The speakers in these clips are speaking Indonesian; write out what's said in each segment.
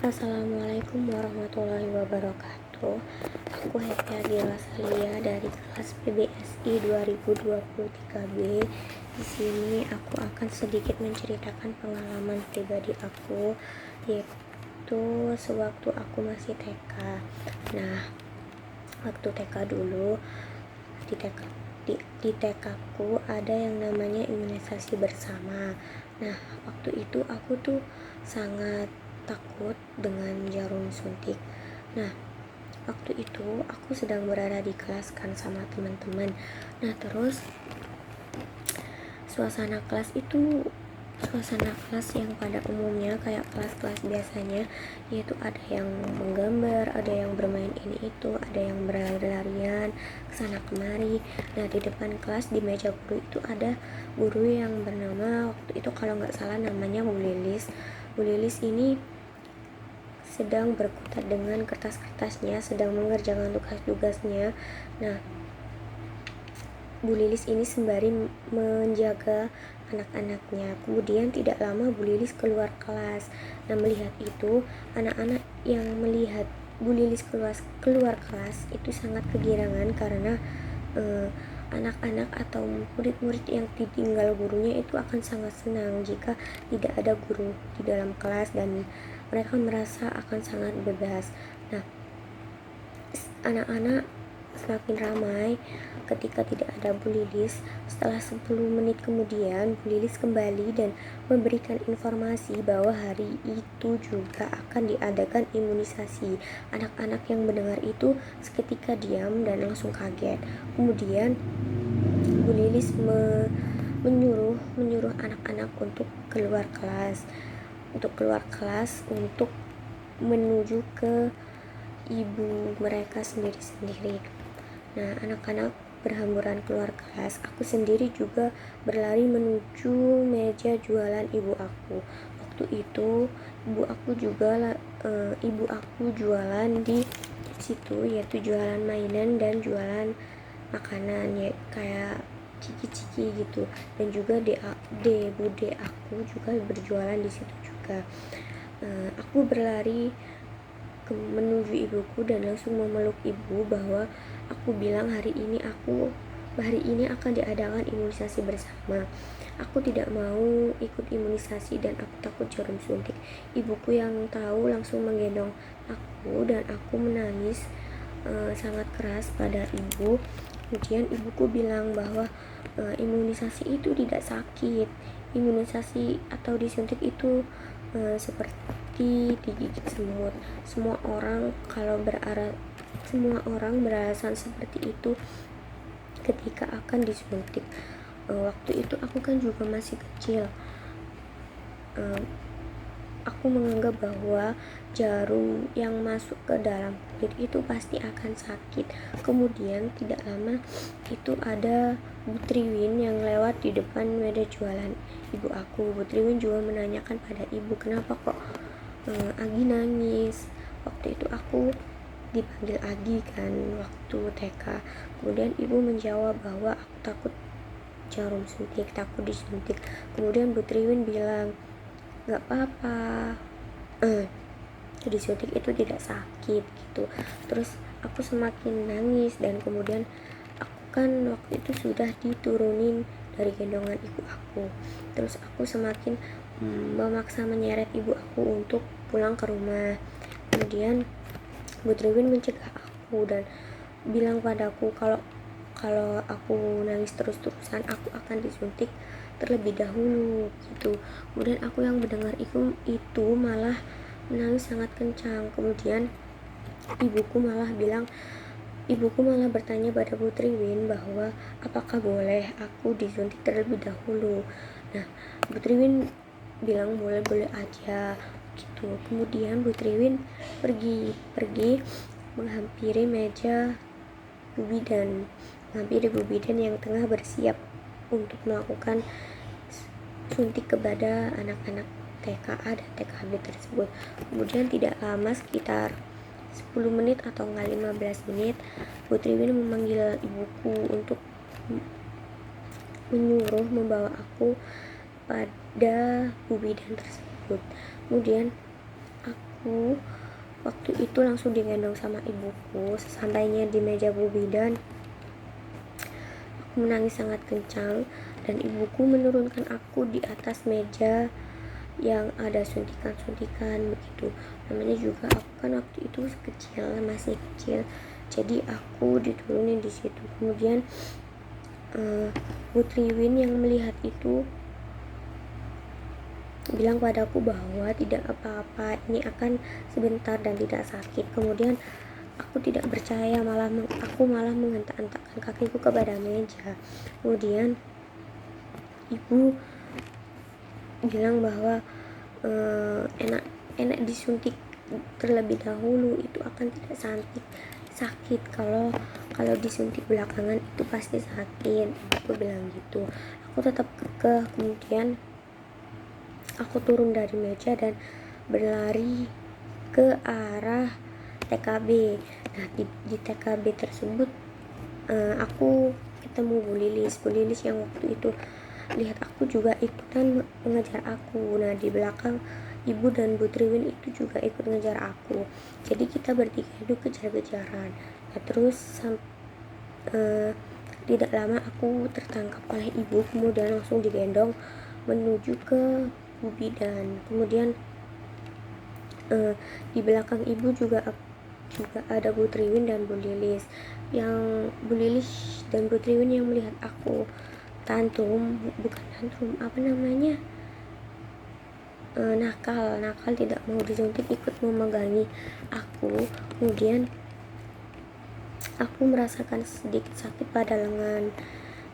Assalamualaikum warahmatullahi wabarakatuh. Aku Happy Rosalia dari kelas PBSI 2023B. Di sini aku akan sedikit menceritakan pengalaman pribadi aku, yaitu sewaktu aku masih TK. Nah, waktu TK dulu di TK ku ada yang namanya imunisasi bersama. Nah, waktu itu aku tuh sangat takut dengan jarum suntik. Nah, waktu itu aku sedang berada di kelas kan sama teman-teman. Nah, terus suasana kelas yang pada umumnya kayak kelas-kelas biasanya, yaitu ada yang menggambar, ada yang bermain ini itu, ada yang berlari-larian kesana kemari. Nah, di depan kelas di meja guru itu ada guru yang bernama, waktu itu kalau nggak salah namanya Bu Lilis. Bu Lilis ini sedang berkutat dengan kertas-kertasnya, sedang mengerjakan tugas-tugasnya. Nah, Bu Lilis ini sembari menjaga anak-anaknya. Kemudian tidak lama Bu Lilis keluar kelas. Nah, melihat itu, anak-anak yang melihat Bu Lilis keluar kelas itu sangat kegirangan karena anak-anak atau murid-murid yang ditinggal gurunya itu akan sangat senang jika tidak ada guru di dalam kelas, dan mereka merasa akan sangat bebas. Nah, anak-anak semakin ramai ketika tidak ada Bu Lilis. Setelah 10 menit kemudian Bu Lilis kembali dan memberikan informasi bahwa hari itu juga akan diadakan imunisasi. Anak-anak yang mendengar itu seketika diam dan langsung kaget. Kemudian Bu Lilis menyuruh anak-anak untuk keluar kelas untuk menuju ke ibu mereka sendiri-sendiri. Nah, anak-anak berhamburan keluar kelas. Aku sendiri juga berlari menuju meja jualan ibu aku. Waktu itu ibu aku jualan di situ, yaitu jualan mainan dan jualan makanan, ya kayak ciki-ciki gitu. Dan juga bude aku juga berjualan di situ juga. Aku berlari menuju ibuku dan langsung memeluk ibu bahwa aku bilang hari ini akan diadakan imunisasi bersama. Aku tidak mau ikut imunisasi dan aku takut jarum suntik. Ibuku yang tahu langsung menggendong aku dan aku menangis sangat keras pada ibu. Kemudian ibuku bilang bahwa imunisasi itu tidak sakit. Imunisasi atau disuntik itu seperti digigit semut. Semua orang beralasan seperti itu ketika akan disuntik. Waktu itu aku kan juga masih kecil. Aku menganggap bahwa jarum yang masuk ke dalam kulit itu pasti akan sakit. Kemudian tidak lama itu ada Bu Triwin yang lewat di depan meja jualan ibu aku. Bu Triwin juga menanyakan pada ibu, kenapa kok Agi nangis. Waktu itu aku dipanggil Agi kan waktu TK. Kemudian ibu menjawab bahwa aku takut jarum suntik, takut disuntik. Kemudian Bu Triwin bilang, gak apa-apa, disuntik itu tidak sakit gitu. Terus aku semakin nangis dan kemudian aku kan waktu itu sudah diturunin dari gendongan ibu aku. Terus aku semakin memaksa menyeret ibu aku untuk pulang ke rumah. Kemudian Bu Triwin mencegah aku dan bilang padaku kalau aku nangis terus-terusan aku akan disuntik terlebih dahulu gitu. Kemudian aku yang mendengar itu malah menangis sangat kencang. Kemudian ibuku malah bertanya pada Bu Triwin bahwa apakah boleh aku disuntik terlebih dahulu. Nah, Bu Triwin bilang boleh aja gitu. Kemudian Bu Triwin pergi menghampiri meja Bu Bidan yang tengah bersiap untuk melakukan suntik kepada anak-anak TKA dan TKB tersebut. Kemudian tidak lama, sekitar 10 menit atau 15 menit, Bu Triwin memanggil ibuku untuk menyuruh membawa aku pada Bu Bidan tersebut. Kemudian aku waktu itu langsung digendong sama ibuku. Sesampainya di meja bu bidan, aku menangis sangat kencang dan ibuku menurunkan aku di atas meja yang ada suntikan-suntikan begitu. Namanya juga aku kan waktu itu kecil, masih kecil, jadi aku diturunin di situ. Kemudian Putri Win yang melihat itu bilang padaku bahwa tidak apa-apa, ini akan sebentar dan tidak sakit. Kemudian aku tidak percaya, aku malah menghentak-hentakkan kakiku kepada meja. Kemudian ibu bilang bahwa enak disuntik terlebih dahulu, itu akan tidak sakit. Kalau disuntik belakangan itu pasti sakit. Aku bilang gitu. Aku tetap kekeh. Kemudian aku turun dari meja dan berlari ke arah TKB. Nah, di TKB tersebut aku ketemu Bu Lilis yang waktu itu lihat aku juga ikutan mengejar aku. Nah, di belakang ibu dan Bu Triwin itu juga ikut ngejar aku. Jadi kita bertiga itu kejar-kejaran. Nah, terus tidak lama aku tertangkap oleh ibu, kemudian langsung digendong menuju ke Bu Bidan. Kemudian di belakang ibu juga ada Bu Triwin dan Bu Lilis. Yang Bu Lilis dan Bu Triwin yang melihat aku bukan tantrum, apa namanya, nakal tidak mau disuntik, ikut memegangi aku. Kemudian aku merasakan sedikit sakit pada lengan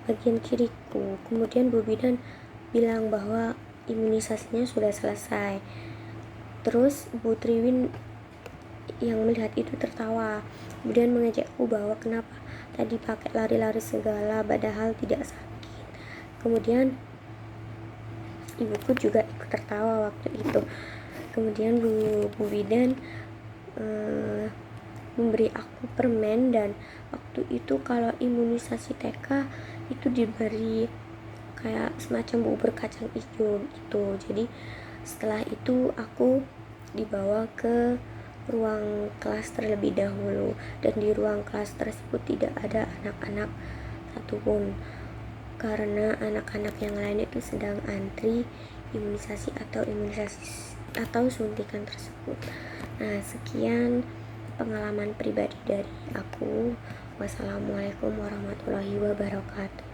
bagian kiriku. Kemudian Bu Bidan bilang bahwa imunisasinya sudah selesai. Terus Bu Triwin yang melihat itu tertawa, kemudian mengajakku bahwa kenapa tadi pakai lari-lari segala padahal tidak sakit. Kemudian ibuku juga ikut tertawa waktu itu. Kemudian Bu Bidan memberi aku permen, dan waktu itu kalau imunisasi TK itu diberi kayak semacam bubur kacang hijau gitu. Jadi setelah itu aku dibawa ke ruang kelas terlebih dahulu, dan di ruang kelas tersebut tidak ada anak-anak satupun karena anak-anak yang lain itu sedang antri imunisasi atau suntikan tersebut. Nah, sekian pengalaman pribadi dari aku. Wassalamualaikum warahmatullahi wabarakatuh.